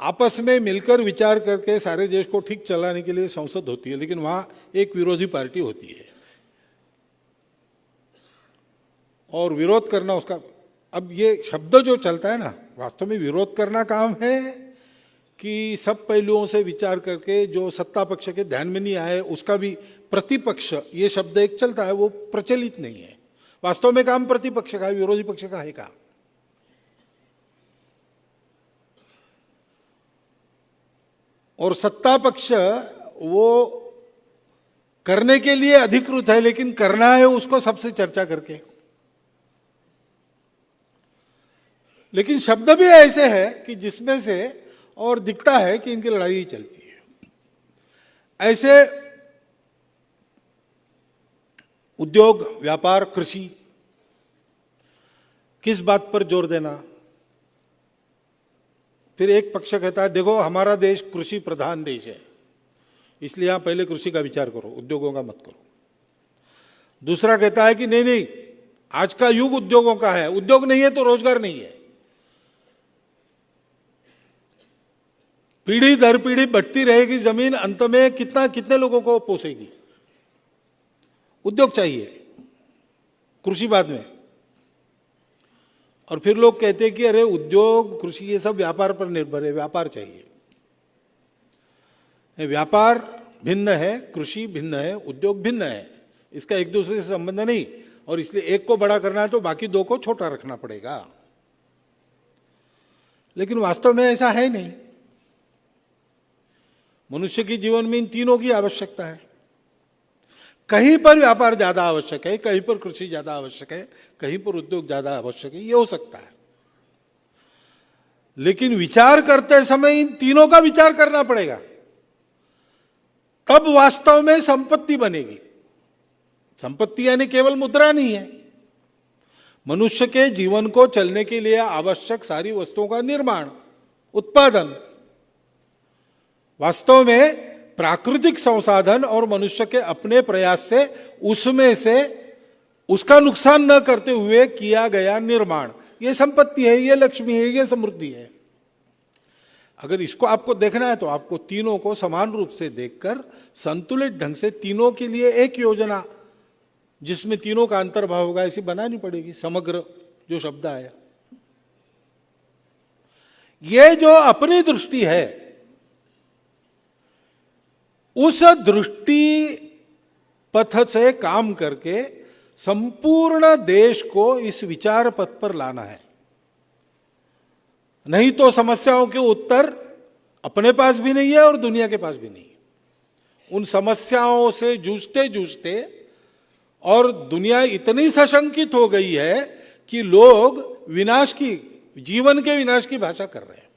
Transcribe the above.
आपस में मिलकर विचार करके सारे देश को ठीक चलाने के लिए संसद होती है, लेकिन वहां एक विरोधी पार्टी होती है और विरोध करना उसका। अब ये शब्द जो चलता है ना, वास्तव में विरोध करना काम है कि सब पहलुओं से विचार करके जो सत्ता पक्ष के ध्यान में नहीं आए उसका भी प्रतिपक्ष, ये शब्द एक चलता है, वो प्रचलित नहीं है। वास्तव में काम प्रतिपक्ष का है, विरोधी पक्ष का है काम। और सत्ता पक्ष वो करने के लिए अधिकृत है, लेकिन करना है उसको सबसे चर्चा करके। लेकिन शब्द भी ऐसे है कि जिसमें से और दिखता है कि इनकी लड़ाई ही चलती है। ऐसे उद्योग, व्यापार, कृषि, किस बात पर जोर देना? फिर एक पक्ष कहता है देखो हमारा देश कृषि प्रधान देश है, इसलिए यहां पहले कृषि का विचार करो, उद्योगों का मत करो। दूसरा कहता है कि नहीं नहीं, आज का युग उद्योगों का है, उद्योग नहीं है तो रोजगार नहीं है। पीढ़ी दर पीढ़ी बढ़ती रहेगी जमीन, अंत में कितने लोगों को पोसेगी? उद्योग चाहिए, कृषि बाद में। और फिर लोग कहते हैं कि अरे उद्योग, कृषि ये सब व्यापार पर निर्भर है, व्यापार चाहिए। व्यापार भिन्न है, कृषि भिन्न है, उद्योग भिन्न है, इसका एक दूसरे से संबंध नहीं। और इसलिए एक को बड़ा करना है तो बाकी दो को छोटा रखना पड़ेगा। लेकिन वास्तव में ऐसा है नहीं। मनुष्य के जीवन में इन तीनों की आवश्यकता है। कहीं पर व्यापार ज्यादा आवश्यक है, कहीं पर कृषि ज्यादा आवश्यक है, कहीं पर उद्योग ज्यादा आवश्यक है, ये हो सकता है। लेकिन विचार करते समय इन तीनों का विचार करना पड़ेगा, तब वास्तव में संपत्ति बनेगी। संपत्ति यानी केवल मुद्रा नहीं है, मनुष्य के जीवन को चलने के लिए आवश्यक सारी वस्तुओं का निर्माण, उत्पादन। वास्तव में प्राकृतिक संसाधन और मनुष्य के अपने प्रयास से उसमें से उसका नुकसान न करते हुए किया गया निर्माण, ये संपत्ति है, ये लक्ष्मी है, ये समृद्धि है। अगर इसको आपको देखना है तो आपको तीनों को समान रूप से देखकर संतुलित ढंग से तीनों के लिए एक योजना जिसमें तीनों का अंतर्भाव होगा ऐसी बनानी पड़ेगी। समग्र जो शब्द आया, ये जो अपनी दृष्टि है, उस दृष्टि पथ से काम करके संपूर्ण देश को इस विचार पथ पर लाना है। नहीं तो समस्याओं के उत्तर अपने पास भी नहीं है और दुनिया के पास भी नहीं है। उन समस्याओं से जूझते जूझते और दुनिया इतनी सशंकित हो गई है कि लोग विनाश की, जीवन के विनाश की भाषा कर रहे हैं।